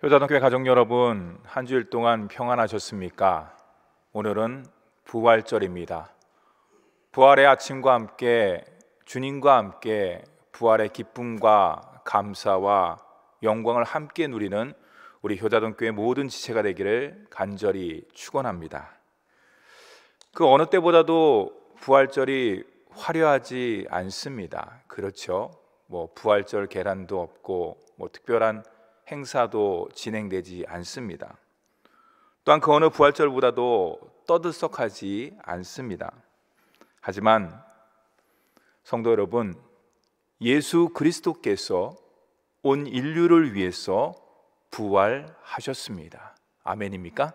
효자동교회 가족 여러분, 한 주일 동안 평안하셨습니까? 오늘은 부활절입니다. 부활의 아침과 함께 주님과 함께 부활의 기쁨과 감사와 영광을 함께 누리는 우리 효자동교회 모든 지체가 되기를 간절히 축원합니다. 그 어느 때보다도 부활절이 화려하지 않습니다. 그렇죠? 부활절 계란도 없고 특별한 행사도 진행되지 않습니다. 또한 그 어느 부활절보다도 떠들썩하지 않습니다. 하지만 성도 여러분, 예수 그리스도께서 온 인류를 위해서 부활하셨습니다. 아멘입니까?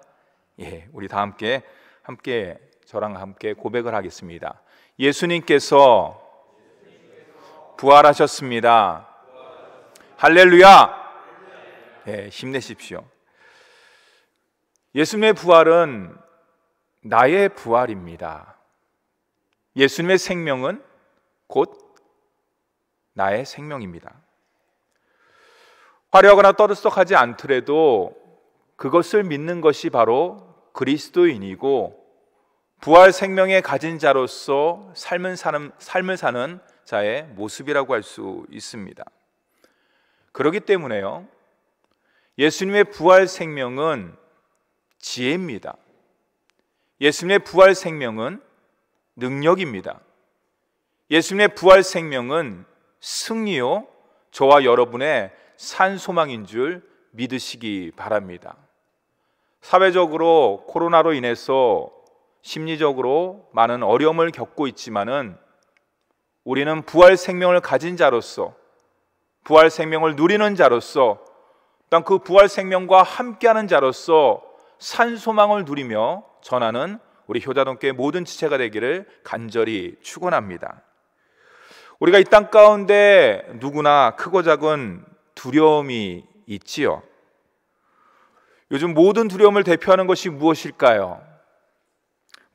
예, 우리 다 함께 저랑 함께 고백을 하겠습니다. 예수님께서 부활하셨습니다. 할렐루야! 예, 힘내십시오. 예수님의 부활은 나의 부활입니다. 예수님의 생명은 곧 나의 생명입니다. 화려하거나 떠들썩하지 않더라도 그것을 믿는 것이 바로 그리스도인이고 부활 생명의 가진 자로서 삶을 사는 자의 모습이라고 할 수 있습니다. 그렇기 때문에요, 예수님의 부활 생명은 지혜입니다. 예수님의 부활 생명은 능력입니다. 예수님의 부활 생명은 승리요, 저와 여러분의 산소망인 줄 믿으시기 바랍니다. 사회적으로 코로나로 인해서 심리적으로 많은 어려움을 겪고 있지만은 우리는 부활 생명을 가진 자로서, 부활 생명을 누리는 자로서, 또한 그 부활 생명과 함께하는 자로서 산소망을 누리며 전하는 우리 효자동교회 모든 지체가 되기를 간절히 축원합니다. 우리가 이 땅 가운데 누구나 크고 작은 두려움이 있지요. 요즘 모든 두려움을 대표하는 것이 무엇일까요?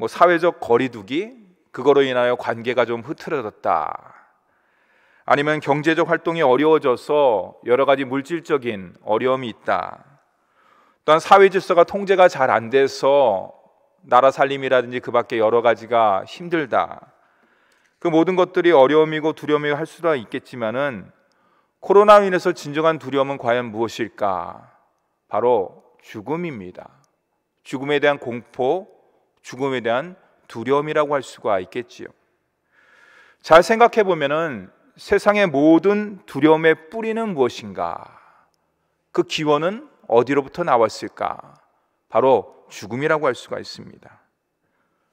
사회적 거리두기, 그거로 인하여 관계가 좀 흐트러졌다. 아니면 경제적 활동이 어려워져서 여러 가지 물질적인 어려움이 있다. 또한 사회 질서가 통제가 잘 안 돼서 나라 살림이라든지 그 밖에 여러 가지가 힘들다. 그 모든 것들이 어려움이고 두려움이고 할 수가 있겠지만은 코로나로 인해서 진정한 두려움은 과연 무엇일까? 바로 죽음입니다. 죽음에 대한 공포, 죽음에 대한 두려움이라고 할 수가 있겠지요. 잘 생각해 보면은 세상의 모든 두려움의 뿌리는 무엇인가? 그 기원은 어디로부터 나왔을까? 바로 죽음이라고 할 수가 있습니다.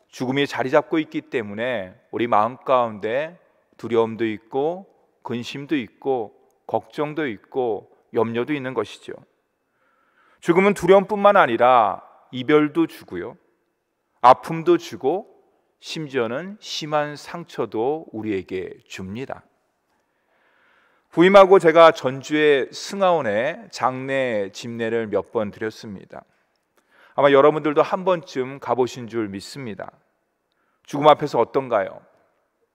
죽음이 자리 잡고 있기 때문에 우리 마음 가운데 두려움도 있고 근심도 있고 걱정도 있고 염려도 있는 것이죠. 죽음은 두려움뿐만 아니라 이별도 주고요, 아픔도 주고 심지어는 심한 상처도 우리에게 줍니다. 부임하고 제가 전주의 승하원에 장례 집례를 몇 번 드렸습니다. 아마 여러분들도 한 번쯤 가보신 줄 믿습니다. 죽음 앞에서 어떤가요?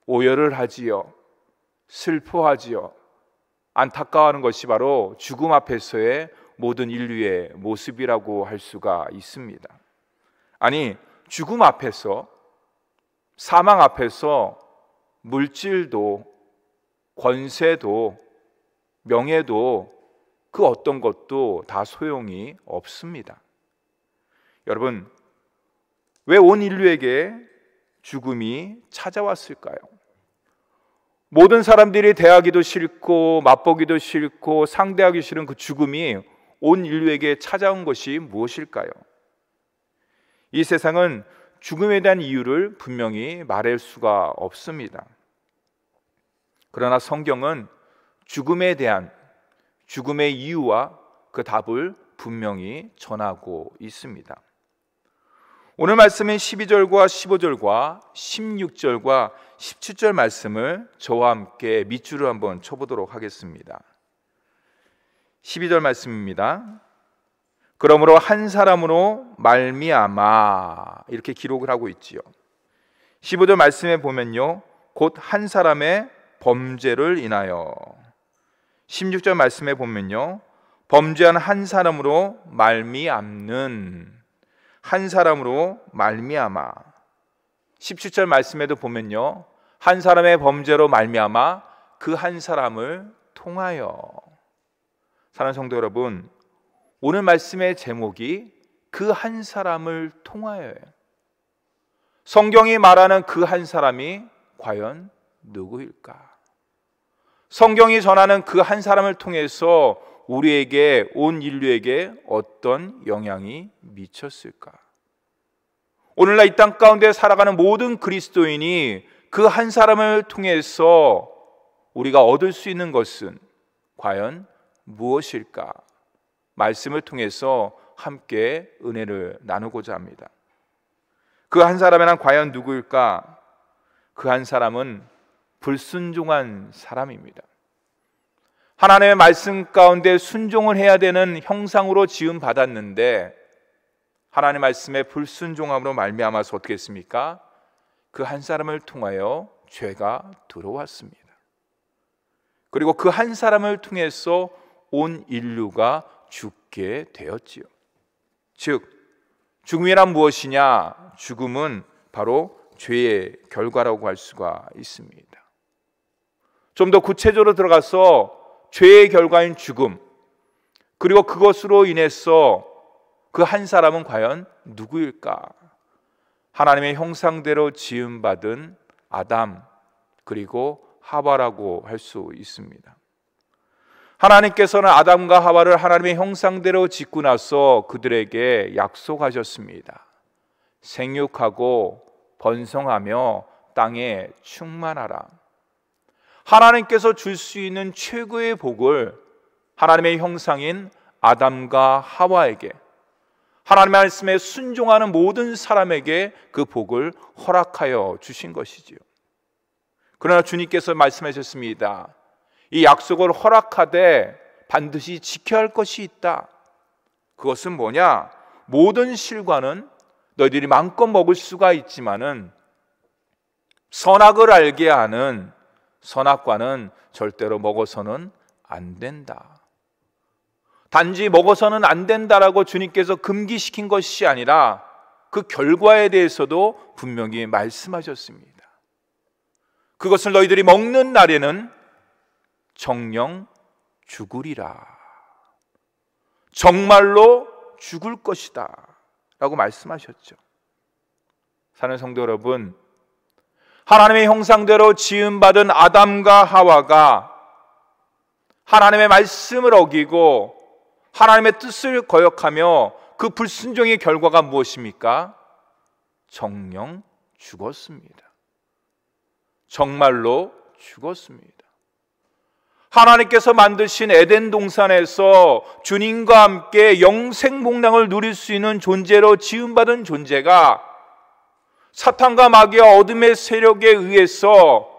오열을 하지요, 슬퍼하지요, 안타까워하는 것이 바로 죽음 앞에서의 모든 인류의 모습이라고 할 수가 있습니다. 아니, 죽음 앞에서, 사망 앞에서 물질도 권세도 명예도 그 어떤 것도 다 소용이 없습니다. 여러분, 왜 온 인류에게 죽음이 찾아왔을까요? 모든 사람들이 대하기도 싫고 맛보기도 싫고 상대하기 싫은 그 죽음이 온 인류에게 찾아온 것이 무엇일까요? 이 세상은 죽음에 대한 이유를 분명히 말할 수가 없습니다. 그러나 성경은 죽음에 대한 죽음의 이유와 그 답을 분명히 전하고 있습니다. 오늘 말씀은 12절과 15절과 16절과 17절 말씀을 저와 함께 밑줄을 한번 쳐보도록 하겠습니다. 12절 말씀입니다. 그러므로 한 사람으로 말미암아, 이렇게 기록을 하고 있지요. 15절 말씀에 보면요, 곧 한 사람의 범죄를 인하여. 16절 말씀에 보면요, 범죄한 한 사람으로 말미암는, 한 사람으로 말미암아. 17절 말씀에도 보면요, 한 사람의 범죄로 말미암아 그 한 사람을 통하여. 사랑하는 성도 여러분, 오늘 말씀의 제목이 그 한 사람을 통하여예요. 성경이 말하는 그 한 사람이 과연 누구일까? 성경이 전하는 그 한 사람을 통해서 우리에게, 온 인류에게 어떤 영향이 미쳤을까? 오늘날 이 땅 가운데 살아가는 모든 그리스도인이 그 한 사람을 통해서 우리가 얻을 수 있는 것은 과연 무엇일까? 말씀을 통해서 함께 은혜를 나누고자 합니다. 그 한 사람은 과연 누구일까? 그 한 사람은 불순종한 사람입니다. 하나님의 말씀 가운데 순종을 해야 되는 형상으로 지음 받았는데 하나님의 말씀에 불순종함으로 말미암아서 어떻게 했습니까? 그 한 사람을 통하여 죄가 들어왔습니다. 그리고 그 한 사람을 통해서 온 인류가 죽게 되었지요. 즉, 죽음이란 무엇이냐? 죽음은 바로 죄의 결과라고 할 수가 있습니다. 좀 더 구체적으로 들어가서 죄의 결과인 죽음, 그리고 그것으로 인해서 그 한 사람은 과연 누구일까? 하나님의 형상대로 지음받은 아담, 그리고 하와라고 할 수 있습니다. 하나님께서는 아담과 하와를 하나님의 형상대로 짓고 나서 그들에게 약속하셨습니다. 생육하고 번성하며 땅에 충만하라. 하나님께서 줄 수 있는 최고의 복을 하나님의 형상인 아담과 하와에게, 하나님의 말씀에 순종하는 모든 사람에게 그 복을 허락하여 주신 것이지요. 그러나 주님께서 말씀하셨습니다. 이 약속을 허락하되 반드시 지켜야 할 것이 있다. 그것은 뭐냐? 모든 실과는 너희들이 마음껏 먹을 수가 있지만은 선악을 알게 하는 선악과는 절대로 먹어서는 안 된다. 단지 먹어서는 안 된다라고 주님께서 금기시킨 것이 아니라 그 결과에 대해서도 분명히 말씀하셨습니다. 그것을 너희들이 먹는 날에는 정녕 죽으리라. 정말로 죽을 것이다 라고 말씀하셨죠. 사랑하는 성도 여러분, 하나님의 형상대로 지음받은 아담과 하와가 하나님의 말씀을 어기고 하나님의 뜻을 거역하며 그 불순종의 결과가 무엇입니까? 정녕 죽었습니다. 정말로 죽었습니다. 하나님께서 만드신 에덴 동산에서 주님과 함께 영생복락을 누릴 수 있는 존재로 지음받은 존재가 사탄과 마귀와 어둠의 세력에 의해서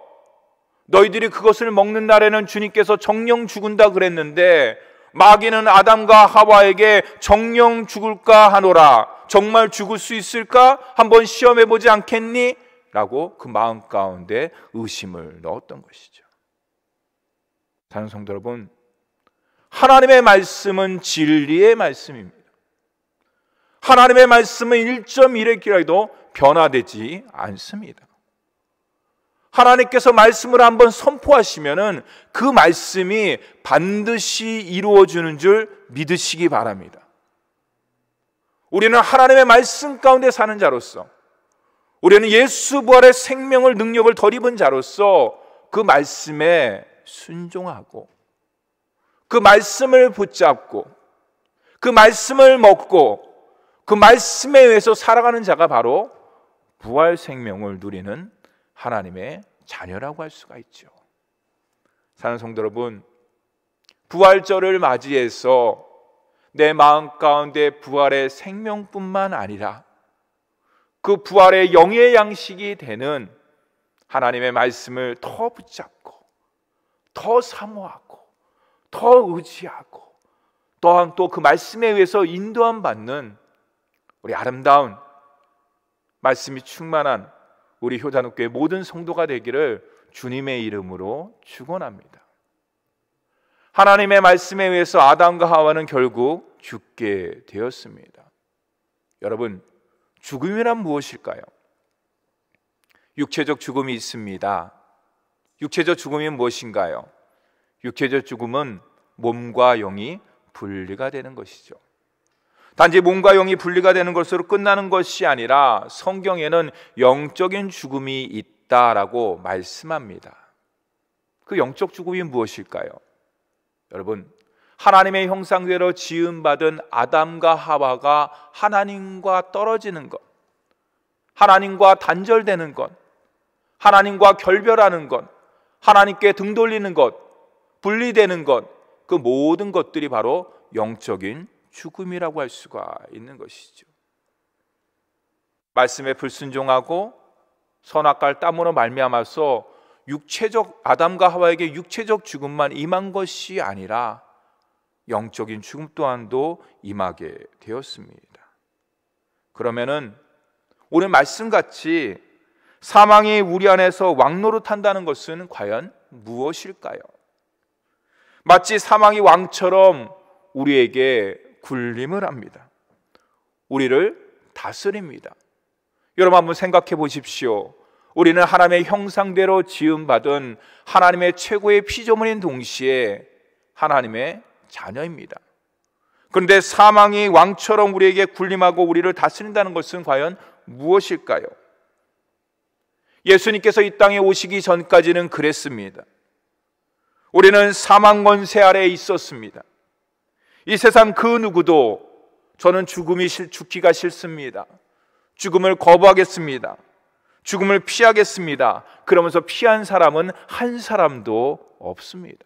너희들이 그것을 먹는 날에는 주님께서 정녕 죽은다 그랬는데 마귀는 아담과 하와에게 정녕 죽을까 하노라. 정말 죽을 수 있을까? 한번 시험해 보지 않겠니? 라고 그 마음 가운데 의심을 넣었던 것이죠. 사랑하는 성도 여러분, 하나님의 말씀은 진리의 말씀입니다. 하나님의 말씀은 1.1획이라도 변화되지 않습니다. 하나님께서 말씀을 한번 선포하시면은 그 말씀이 반드시 이루어지는 줄 믿으시기 바랍니다. 우리는 하나님의 말씀 가운데 사는 자로서, 우리는 예수 부활의 생명을, 능력을 덧입은 자로서 그 말씀에 순종하고 그 말씀을 붙잡고 그 말씀을 먹고 그 말씀에 의해서 살아가는 자가 바로 부활 생명을 누리는 하나님의 자녀라고 할 수가 있죠. 사랑하는 성도 여러분, 부활절을 맞이해서 내 마음 가운데 부활의 생명뿐만 아니라 그 부활의 영의 양식이 되는 하나님의 말씀을 더 붙잡고 더 사모하고 더 의지하고 또한 또 그 말씀에 의해서 인도함 받는 우리 아름다운 말씀이 충만한 우리 효자노교회 모든 성도가 되기를 주님의 이름으로 축원합니다. 하나님의 말씀에 의해서 아담과 하와는 결국 죽게 되었습니다. 여러분, 죽음이란 무엇일까요? 육체적 죽음이 있습니다. 육체적 죽음이 무엇인가요? 육체적 죽음은 몸과 영이 분리가 되는 것이죠. 단지 몸과 영이 분리가 되는 것으로 끝나는 것이 아니라 성경에는 영적인 죽음이 있다라고 말씀합니다. 그 영적 죽음이 무엇일까요? 여러분, 하나님의 형상대로 지음받은 아담과 하와가 하나님과 떨어지는 것, 하나님과 단절되는 것, 하나님과 결별하는 것, 하나님께 등 돌리는 것, 분리되는 것, 그 모든 것들이 바로 영적인 죽음이라고 할 수가 있는 것이죠. 말씀에 불순종하고 선악과를 따므로 말미암아서 육체적 아담과 하와에게 육체적 죽음만 임한 것이 아니라 영적인 죽음 또한도 임하게 되었습니다. 그러면은 오늘 말씀같이 사망이 우리 안에서 왕노릇한다는 것은 과연 무엇일까요? 마치 사망이 왕처럼 우리에게 군림을 합니다. 우리를 다스립니다. 여러분 한번 생각해 보십시오. 우리는 하나님의 형상대로 지음받은 하나님의 최고의 피조물인 동시에 하나님의 자녀입니다. 그런데 사망이 왕처럼 우리에게 군림하고 우리를 다스린다는 것은 과연 무엇일까요? 예수님께서 이 땅에 오시기 전까지는 그랬습니다. 우리는 사망 권세 아래에 있었습니다. 이 세상 그 누구도 저는 죽기가 싫습니다, 죽음을 거부하겠습니다, 죽음을 피하겠습니다, 그러면서 피한 사람은 한 사람도 없습니다.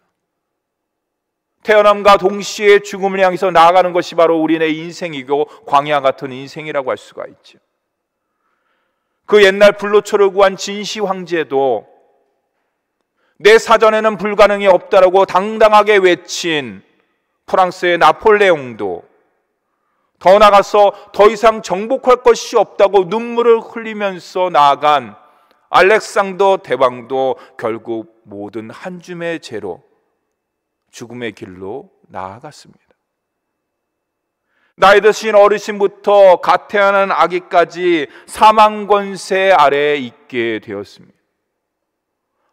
태어남과 동시에 죽음을 향해서 나아가는 것이 바로 우리의 인생이고 광야 같은 인생이라고 할 수가 있죠. 그 옛날 불로초를 구한 진시 황제도 내 사전에는 불가능이 없다라고 당당하게 외친 프랑스의 나폴레옹도, 더 나아가서 더 이상 정복할 것이 없다고 눈물을 흘리면서 나아간 알렉산더 대왕도 결국 모든 한 줌의 죄로 죽음의 길로 나아갔습니다. 나이 드신 어르신부터 갓 태어난 아기까지 사망 권세 아래에 있게 되었습니다.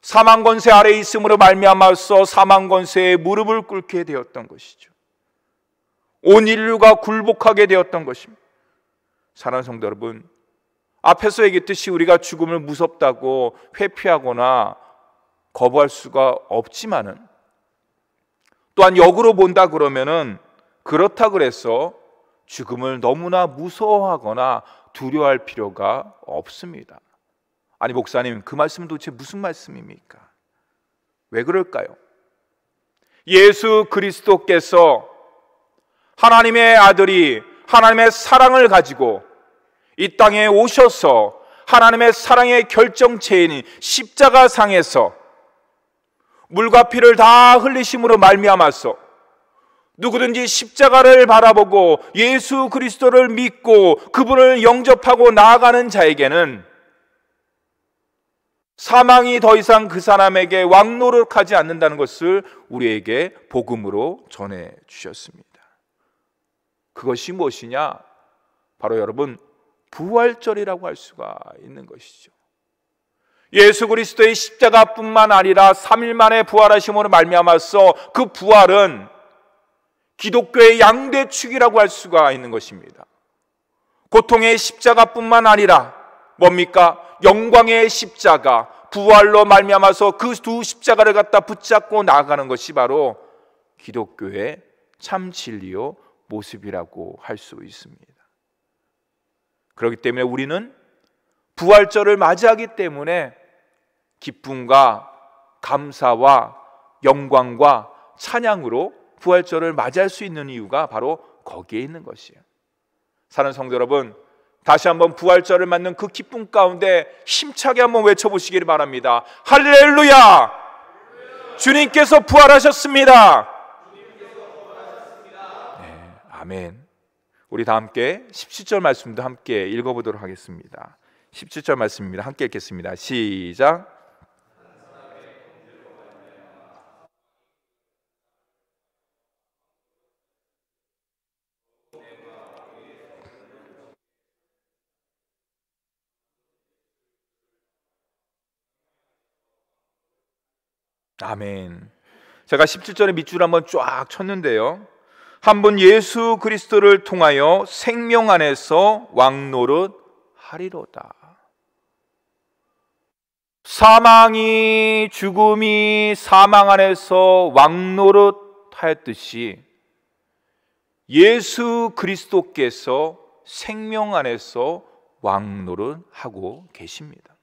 사망 권세 아래에 있음으로 말미암아서 사망 권세에 무릎을 꿇게 되었던 것이죠. 온 인류가 굴복하게 되었던 것입니다. 사랑하는 성도 여러분, 앞에서 얘기했듯이 우리가 죽음을 무섭다고 회피하거나 거부할 수가 없지만은, 또한 역으로 본다 그러면은 그렇다 그래서 죽음을 너무나 무서워하거나 두려워할 필요가 없습니다. 아니 목사님, 그 말씀은 도대체 무슨 말씀입니까? 왜 그럴까요? 예수 그리스도께서 하나님의 아들이 하나님의 사랑을 가지고 이 땅에 오셔서 하나님의 사랑의 결정체인 십자가상에서 물과 피를 다 흘리심으로 말미암아서 누구든지 십자가를 바라보고 예수 그리스도를 믿고 그분을 영접하고 나아가는 자에게는 사망이 더 이상 그 사람에게 왕노릇하지 않는다는 것을 우리에게 복음으로 전해 주셨습니다. 그것이 무엇이냐? 바로 여러분, 부활절이라고 할 수가 있는 것이죠. 예수 그리스도의 십자가뿐만 아니라 3일 만에 부활하심으로 말미암아서 그 부활은 기독교의 양대축이라고 할 수가 있는 것입니다. 고통의 십자가뿐만 아니라 뭡니까? 영광의 십자가, 부활로 말미암아서 그 두 십자가를 갖다 붙잡고 나아가는 것이 바로 기독교의 참 진리요 모습이라고 할 수 있습니다. 그렇기 때문에 우리는 부활절을 맞이하기 때문에 기쁨과 감사와 영광과 찬양으로 부활절을 맞이할 수 있는 이유가 바로 거기에 있는 것이에요. 사랑하는 성도 여러분, 다시 한번 부활절을 맞는 그 기쁨 가운데 힘차게 한번 외쳐보시기를 바랍니다. 할렐루야! 주님께서 부활하셨습니다. 네, 아멘. 우리 다 함께 17절 말씀도 함께 읽어보도록 하겠습니다. 17절 말씀입니다. 함께 읽겠습니다. 시작. 아멘. 제가 17절의 밑줄 한번 쫙 쳤는데요, 한 분 예수 그리스도를 통하여 생명 안에서 왕노릇 하리로다. 사망이, 죽음이 사망 안에서 왕노릇 하였듯이 예수 그리스도께서 생명 안에서 왕노릇 하고 계십니다.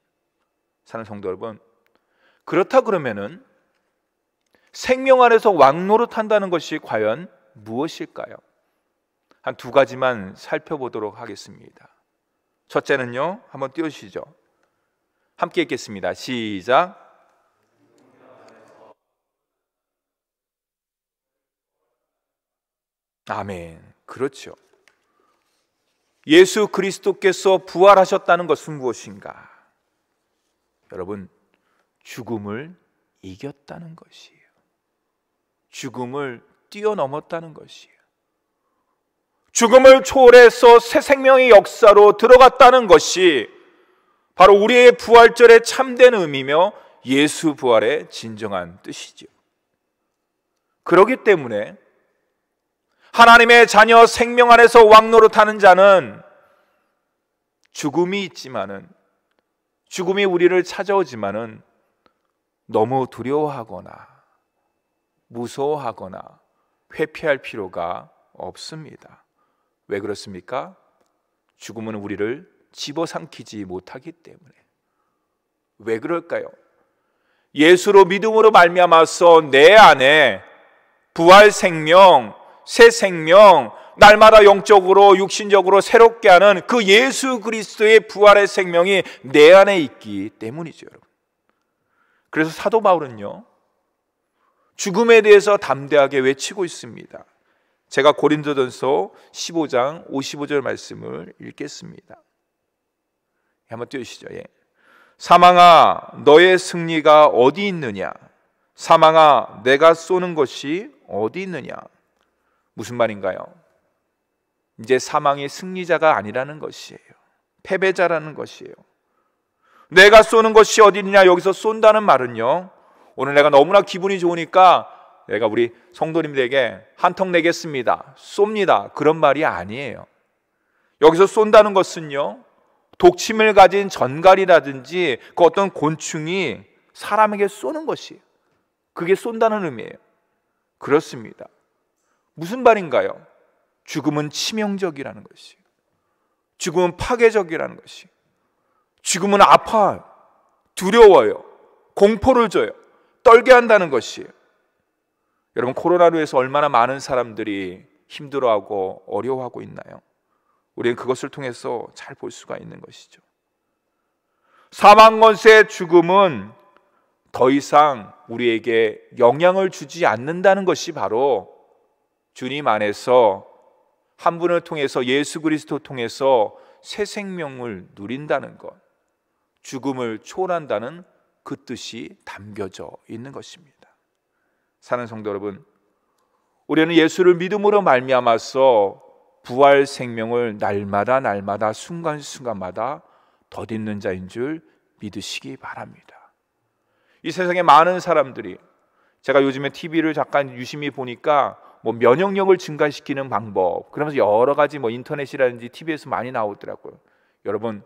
사랑하는 성도 여러분, 그렇다 그러면은 생명 안에서 왕노릇 한다는 것이 과연 무엇일까요? 한 두 가지만 살펴보도록 하겠습니다. 첫째는요, 한번 띄워주시죠. 함께 읽겠습니다. 시작. 아멘. 그렇죠. 예수 그리스도께서 부활하셨다는 것은 무엇인가? 여러분, 죽음을 이겼다는 것이에요. 죽음을 뛰어넘었다는 것이에요. 죽음을 초월해서 새 생명의 역사로 들어갔다는 것이 바로 우리의 부활절의 참된 의미며 예수 부활의 진정한 뜻이죠. 그렇기 때문에 하나님의 자녀 생명 안에서 왕노릇하는 자는 죽음이 있지만은, 죽음이 우리를 찾아오지만은 너무 두려워하거나 무서워하거나 회피할 필요가 없습니다. 왜 그렇습니까? 죽음은 우리를 집어삼키지 못하기 때문에. 왜 그럴까요? 예수로 믿음으로 말미암아서 내 안에 부활 생명, 새 생명, 날마다 영적으로 육신적으로 새롭게 하는 그 예수 그리스도의 부활의 생명이 내 안에 있기 때문이죠, 여러분. 그래서 사도 바울은요, 죽음에 대해서 담대하게 외치고 있습니다. 제가 고린도전서 15장 55절 말씀을 읽겠습니다. 한번 띄우시죠. 예. 사망아, 너의 승리가 어디 있느냐? 사망아, 내가 쏘는 것이 어디 있느냐? 무슨 말인가요? 이제 사망의 승리자가 아니라는 것이에요. 패배자라는 것이에요. 내가 쏘는 것이 어디 있느냐? 여기서 쏜다는 말은요, 오늘 내가 너무나 기분이 좋으니까 내가 우리 성도님들에게 한턱 내겠습니다, 쏩니다, 그런 말이 아니에요. 여기서 쏜다는 것은요, 독침을 가진 전갈이라든지 그 어떤 곤충이 사람에게 쏘는 것이에요. 그게 쏜다는 의미예요. 그렇습니다. 무슨 말인가요? 죽음은 치명적이라는 것이에요. 죽음은 파괴적이라는 것이에요. 죽음은 아파요, 두려워요, 공포를 줘요, 떨게 한다는 것이에요. 여러분, 코로나로 해서 얼마나 많은 사람들이 힘들어하고 어려워하고 있나요? 우리는 그것을 통해서 잘 볼 수가 있는 것이죠. 사망 권세의 죽음은 더 이상 우리에게 영향을 주지 않는다는 것이 바로 주님 안에서 한 분을 통해서, 예수 그리스도 통해서 새 생명을 누린다는 것, 죽음을 초월한다는 그 뜻이 담겨져 있는 것입니다. 사는 성도 여러분, 우리는 예수를 믿음으로 말미암아서 부활 생명을 날마다 순간순간마다 덧입는 자인 줄 믿으시기 바랍니다. 이 세상에 많은 사람들이, 제가 요즘에 TV를 잠깐 유심히 보니까 면역력을 증가시키는 방법, 그러면서 여러 가지 인터넷이라든지 TV에서 많이 나오더라고요. 여러분,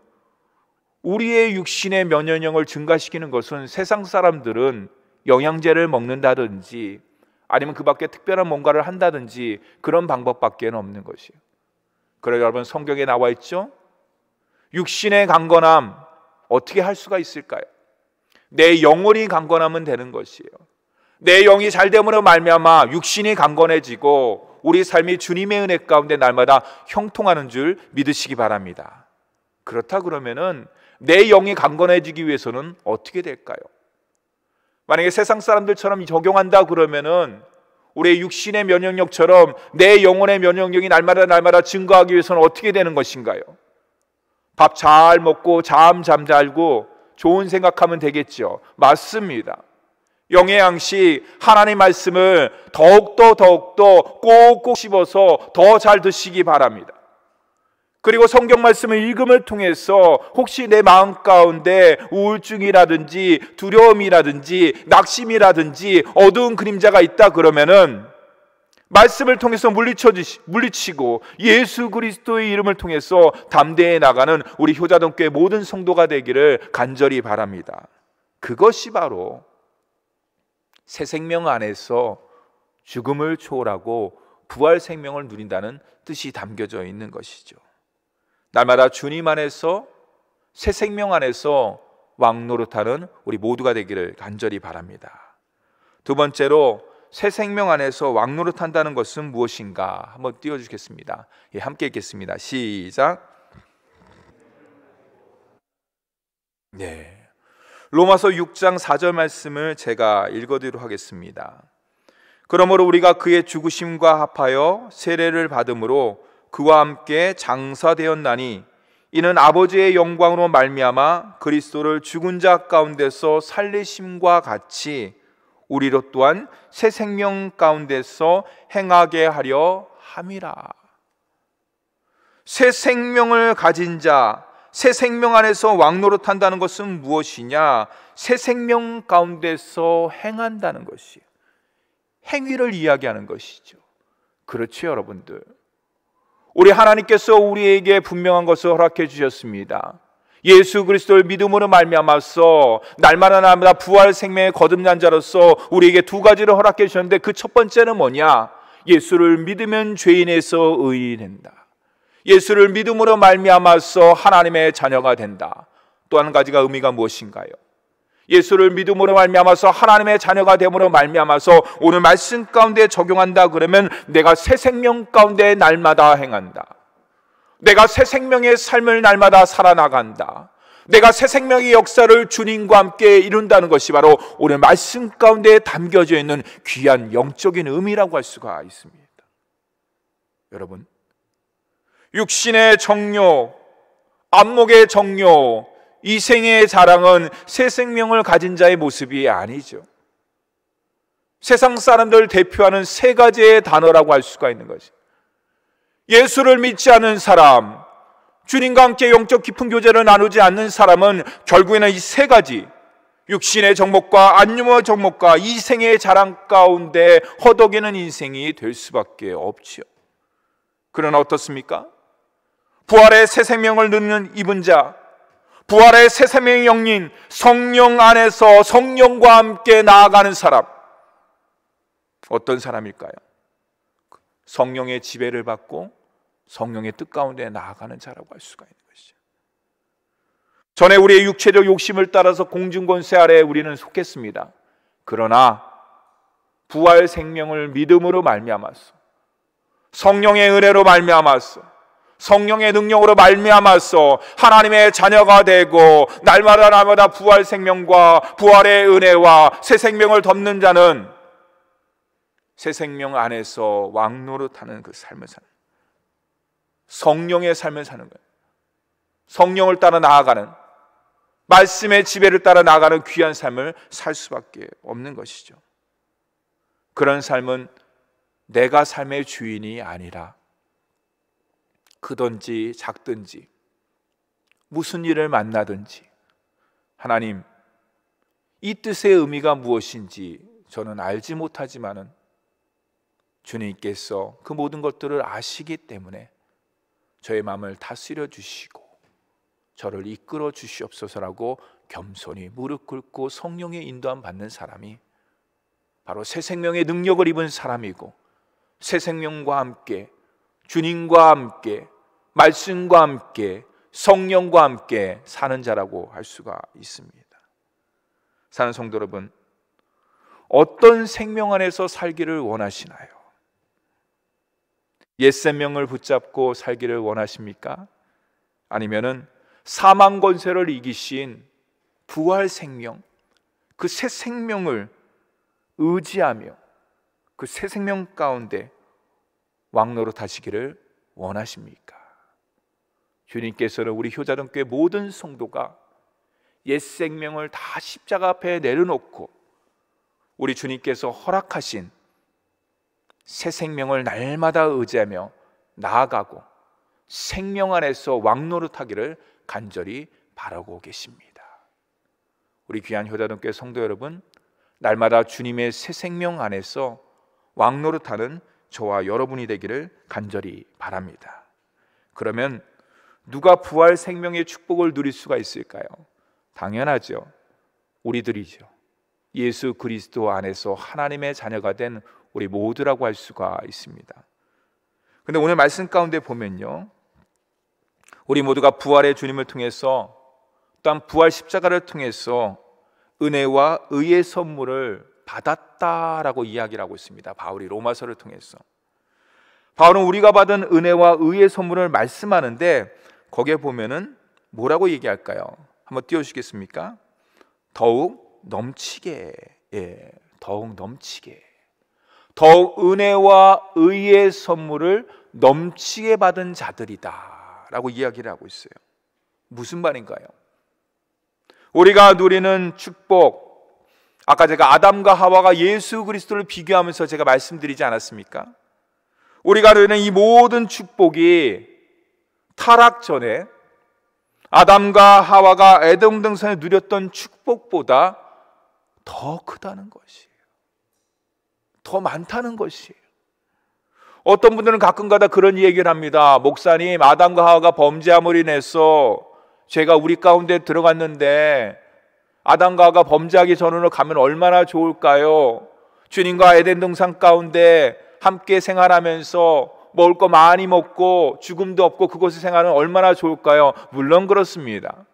우리의 육신의 면역력을 증가시키는 것은 세상 사람들은 영양제를 먹는다든지 아니면 그 밖에 특별한 뭔가를 한다든지 그런 방법밖에 없는 것이에요. 그래서 여러분, 성경에 나와 있죠? 육신의 강건함 어떻게 할 수가 있을까요? 내 영혼이 강건하면 되는 것이에요. 내 영이 잘 됨으로 말미암아 육신이 강건해지고 우리 삶이 주님의 은혜 가운데 날마다 형통하는 줄 믿으시기 바랍니다. 그렇다 그러면은 내 영이 강건해지기 위해서는 어떻게 될까요? 만약에 세상 사람들처럼 적용한다 그러면은 우리의 육신의 면역력처럼 내 영혼의 면역력이 날마다 증가하기 위해서는 어떻게 되는 것인가요? 밥 잘 먹고 잠 자고 좋은 생각하면 되겠죠. 맞습니다. 영의 양식, 하나님 말씀을 더욱더 꼭꼭 씹어서 더 잘 드시기 바랍니다. 그리고 성경 말씀을 읽음을 통해서 혹시 내 마음 가운데 우울증이라든지 두려움이라든지 낙심이라든지 어두운 그림자가 있다 그러면은 말씀을 통해서 물리치고 예수 그리스도의 이름을 통해서 담대해 나가는 우리 효자동교회 모든 성도가 되기를 간절히 바랍니다. 그것이 바로 새 생명 안에서 죽음을 초월하고 부활 생명을 누린다는 뜻이 담겨져 있는 것이죠. 날마다 주님 안에서 새 생명 안에서 왕노릇하는 우리 모두가 되기를 간절히 바랍니다. 두 번째로 새 생명 안에서 왕노릇한다는 것은 무엇인가 한번 띄워주겠습니다. 예, 함께 읽겠습니다. 시작. 네, 로마서 6장 4절 말씀을 제가 읽어드리도록 하겠습니다. 그러므로 우리가 그의 죽으심과 합하여 세례를 받음으로 그와 함께 장사되었나니 이는 아버지의 영광으로 말미암아 그리스도를 죽은 자 가운데서 살리심과 같이 우리로 또한 새 생명 가운데서 행하게 하려 함이라. 새 생명을 가진 자, 새 생명 안에서 왕노릇한다는 것은 무엇이냐? 새 생명 가운데서 행한다는 것이에요. 행위를 이야기하는 것이죠. 그렇죠, 여러분들. 우리 하나님께서 우리에게 분명한 것을 허락해 주셨습니다. 예수 그리스도를 믿음으로 말미암아서 날마다 부활 생명의 거듭난 자로서 우리에게 두 가지를 허락해 주셨는데 그 첫 번째는 뭐냐? 예수를 믿으면 죄인에서 의인이 된다. 예수를 믿음으로 말미암아서 하나님의 자녀가 된다. 또 한 가지가 의미가 무엇인가요? 예수를 믿음으로 말미암아서 하나님의 자녀가 됨으로 말미암아서 오늘 말씀 가운데 적용한다 그러면 내가 새 생명 가운데 날마다 행한다. 내가 새 생명의 삶을 날마다 살아나간다. 내가 새 생명의 역사를 주님과 함께 이룬다는 것이 바로 오늘 말씀 가운데 담겨져 있는 귀한 영적인 의미라고 할 수가 있습니다. 여러분, 육신의 정욕, 안목의 정욕, 이생의 자랑은 새 생명을 가진 자의 모습이 아니죠. 세상 사람들을 대표하는 세 가지의 단어라고 할 수가 있는 거죠. 예수를 믿지 않는 사람, 주님과 함께 영적 깊은 교제를 나누지 않는 사람은 결국에는 이 세 가지, 육신의 정목과 안목의 정목과 이생의 자랑 가운데 허덕이는 인생이 될 수밖에 없지요. 그러나 어떻습니까? 부활의 새 생명을 누리는 입은 자, 부활의 새 생명의 영린 성령 안에서 성령과 함께 나아가는 사람, 어떤 사람일까요? 성령의 지배를 받고 성령의 뜻 가운데 나아가는 자라고 할 수가 있는 것이죠. 전에 우리의 육체적 욕심을 따라서 공중권세 아래에 우리는 속했습니다. 그러나 부활 생명을 믿음으로 말미암아서, 성령의 은혜로 말미암아서, 성령의 능력으로 말미암아서 하나님의 자녀가 되고 날마다 부활 생명과 부활의 은혜와 새 생명을 덮는 자는 새 생명 안에서 왕노릇하는 그 삶을 사는, 성령의 삶을 사는 거예요. 성령을 따라 나아가는, 말씀의 지배를 따라 나아가는 귀한 삶을 살 수밖에 없는 것이죠. 그런 삶은 내가 삶의 주인이 아니라 크든지 작든지 무슨 일을 만나든지 하나님, 이 뜻의 의미가 무엇인지 저는 알지 못하지만은 주님께서 그 모든 것들을 아시기 때문에 저의 마음을 다스려 주시고 저를 이끌어 주시옵소서라고 겸손히 무릎 꿇고 성령의 인도함 받는 사람이 바로 새 생명의 능력을 입은 사람이고, 새 생명과 함께 주님과 함께 말씀과 함께 성령과 함께 사는 자라고 할 수가 있습니다. 사는 성도 여러분, 어떤 생명 안에서 살기를 원하시나요? 옛 생명을 붙잡고 살기를 원하십니까? 아니면은 사망 권세를 이기신 부활 생명, 그 새 생명을 의지하며 그 새 생명 가운데 왕노릇하시기를 원하십니까? 주님께서는 우리 효자동교회 모든 성도가 옛 생명을 다 십자가 앞에 내려놓고 우리 주님께서 허락하신 새 생명을 날마다 의지하며 나아가고 생명 안에서 왕노릇하기를 간절히 바라고 계십니다. 우리 귀한 효자동교회 성도 여러분, 날마다 주님의 새 생명 안에서 왕노릇하는 저와 여러분이 되기를 간절히 바랍니다. 그러면 누가 부활 생명의 축복을 누릴 수가 있을까요? 당연하죠. 우리들이죠. 예수 그리스도 안에서 하나님의 자녀가 된 우리 모두라고 할 수가 있습니다. 근데 오늘 말씀 가운데 보면요, 우리 모두가 부활의 주님을 통해서, 또한 부활 십자가를 통해서 은혜와 의의 선물을 받았다라고 이야기를 하고 있습니다. 바울이 로마서를 통해서. 바울은 우리가 받은 은혜와 의의 선물을 말씀하는데 거기에 보면은 뭐라고 얘기할까요? 한번 띄워주시겠습니까? 더욱 넘치게, 더욱 넘치게, 더욱 은혜와 의의 선물을 넘치게 받은 자들이다 라고 이야기를 하고 있어요. 무슨 말인가요? 우리가 누리는 축복, 아까 제가 아담과 하와가 예수 그리스도를 비교하면서 제가 말씀드리지 않았습니까? 우리가 누리는 이 모든 축복이 타락 전에 아담과 하와가 에덴 동산에 누렸던 축복보다 더 크다는 것이에요. 더 많다는 것이에요. 어떤 분들은 가끔가다 그런 얘기를 합니다. 목사님, 아담과 하와가 범죄함으로 인해서 죄가 우리 가운데 들어갔는데 아담과 하와가 범죄하기 전으로 가면 얼마나 좋을까요? 주님과 에덴 동산 가운데 함께 생활하면서 먹을 거 많이 먹고 죽음도 없고 그곳에 생활은 얼마나 좋을까요? 물론 그렇습니다.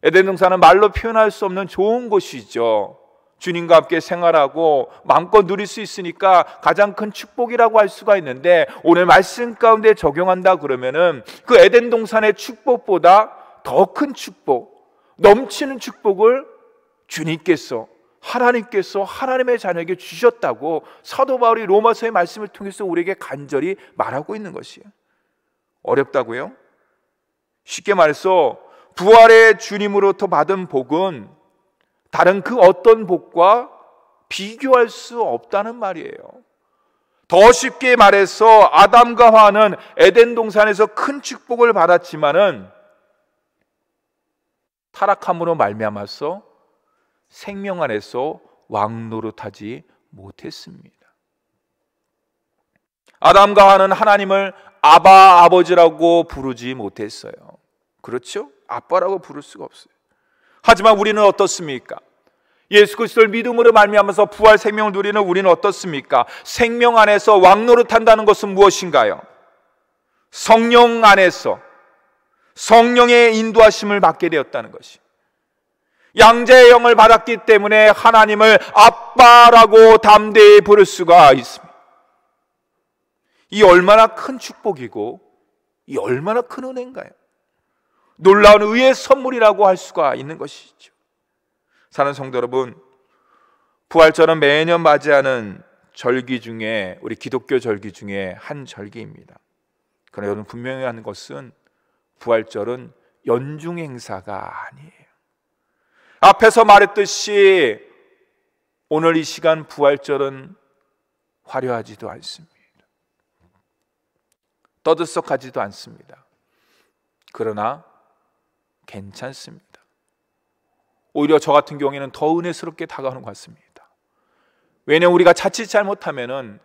에덴 동산은 말로 표현할 수 없는 좋은 곳이죠. 주님과 함께 생활하고 마음껏 누릴 수 있으니까 가장 큰 축복이라고 할 수가 있는데, 오늘 말씀 가운데 적용한다 그러면은 그 에덴 동산의 축복보다 더 큰 축복, 넘치는 축복을 주님께서, 하나님께서 하나님의 자녀에게 주셨다고 사도 바울이 로마서의 말씀을 통해서 우리에게 간절히 말하고 있는 것이에요. 어렵다고요? 쉽게 말해서 부활의 주님으로부터 받은 복은 다른 그 어떤 복과 비교할 수 없다는 말이에요. 더 쉽게 말해서 아담과 하와는 에덴 동산에서 큰 축복을 받았지만은 타락함으로 말미암아서 생명 안에서 왕노릇하지 못했습니다. 아담과 하와는 하나님을 아바, 아버지라고 부르지 못했어요. 그렇죠? 아빠라고 부를 수가 없어요. 하지만 우리는 어떻습니까? 예수 그리스도를 믿음으로 말미암아서 부활 생명을 누리는 우리는 어떻습니까? 생명 안에서 왕노릇한다는 것은 무엇인가요? 성령 안에서 성령의 인도하심을 받게 되었다는 것이, 양자의 영을 받았기 때문에 하나님을 아빠라고 담대히 부를 수가 있습니다. 이 얼마나 큰 축복이고 이 얼마나 큰 은혜인가요? 놀라운 의의 선물이라고 할 수가 있는 것이죠. 사랑하는 성도 여러분, 부활절은 매년 맞이하는 절기 중에, 우리 기독교 절기 중에 한 절기입니다. 그러나 여러분 분명히 하는 것은 부활절은 연중 행사가 아니에요. 앞에서 말했듯이 오늘 이 시간 부활절은 화려하지도 않습니다. 떠들썩하지도 않습니다. 그러나 괜찮습니다. 오히려 저 같은 경우에는 더 은혜스럽게 다가오는 것 같습니다. 왜냐하면 우리가 자칫 잘못하면은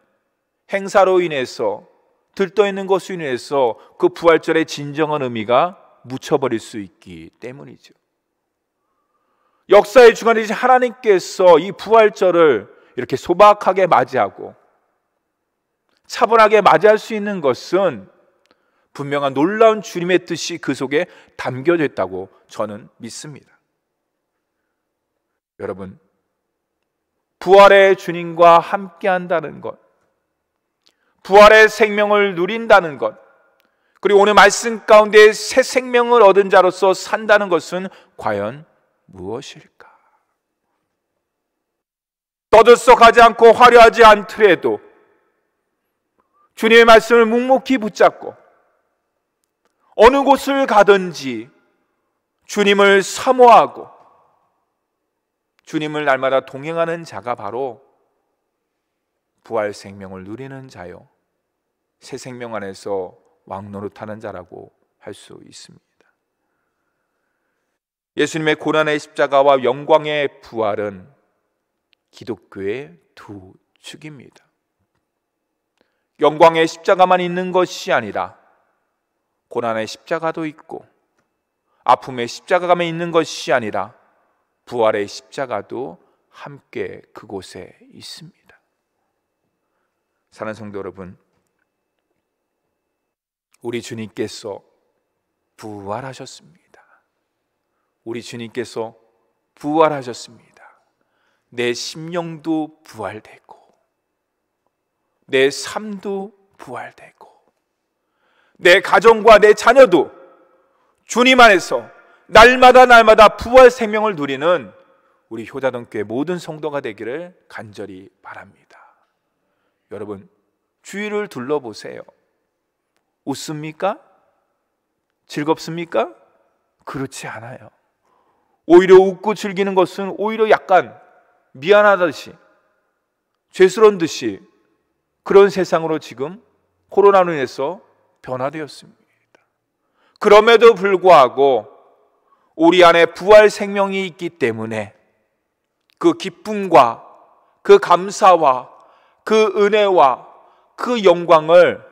행사로 인해서, 들떠있는 것으로 인해서 그 부활절의 진정한 의미가 묻혀버릴 수 있기 때문이죠. 역사의 주관이신 하나님께서 이 부활절을 이렇게 소박하게 맞이하고 차분하게 맞이할 수 있는 것은 분명한 놀라운 주님의 뜻이 그 속에 담겨져 있다고 저는 믿습니다. 여러분, 부활의 주님과 함께 한다는 것, 부활의 생명을 누린다는 것, 그리고 오늘 말씀 가운데 새 생명을 얻은 자로서 산다는 것은 과연 무엇일까? 떠들썩하지 않고 화려하지 않더라도 주님의 말씀을 묵묵히 붙잡고 어느 곳을 가든지 주님을 사모하고 주님을 날마다 동행하는 자가 바로 부활 생명을 누리는 자요, 새 생명 안에서 왕노릇하는 자라고 할 수 있습니다. 예수님의 고난의 십자가와 영광의 부활은 기독교의 두 축입니다. 영광의 십자가만 있는 것이 아니라 고난의 십자가도 있고, 아픔의 십자가만 있는 것이 아니라 부활의 십자가도 함께 그곳에 있습니다. 사랑하는 성도 여러분, 우리 주님께서 부활하셨습니다. 우리 주님께서 부활하셨습니다. 내 심령도 부활되고, 내 삶도 부활되고, 내 가정과 내 자녀도 주님 안에서 날마다 부활 생명을 누리는 우리 효자동교회 모든 성도가 되기를 간절히 바랍니다. 여러분, 주위를 둘러보세요. 웃습니까? 즐겁습니까? 그렇지 않아요. 오히려 웃고 즐기는 것은 오히려 약간 미안하듯이, 죄스러운 듯이 그런 세상으로 지금 코로나로 인해서 변화되었습니다. 그럼에도 불구하고 우리 안에 부활 생명이 있기 때문에 그 기쁨과 그 감사와 그 은혜와 그 영광을,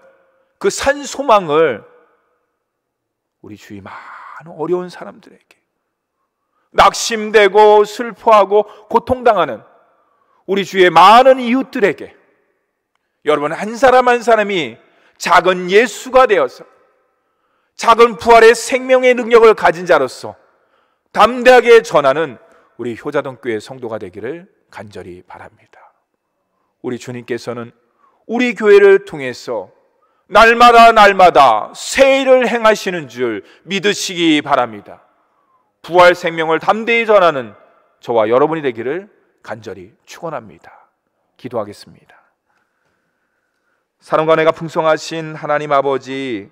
그 산 소망을 우리 주위 많은 어려운 사람들에게, 낙심되고 슬퍼하고 고통당하는 우리 주위의 많은 이웃들에게, 여러분 한 사람 한 사람이 작은 예수가 되어서 작은 부활의 생명의 능력을 가진 자로서 담대하게 전하는 우리 효자동교회 성도가 되기를 간절히 바랍니다. 우리 주님께서는 우리 교회를 통해서 날마다 새 일을 행하시는 줄 믿으시기 바랍니다. 부활 생명을 담대히 전하는 저와 여러분이 되기를 간절히 축원합니다. 기도하겠습니다. 사랑과 은혜가 풍성하신 하나님 아버지,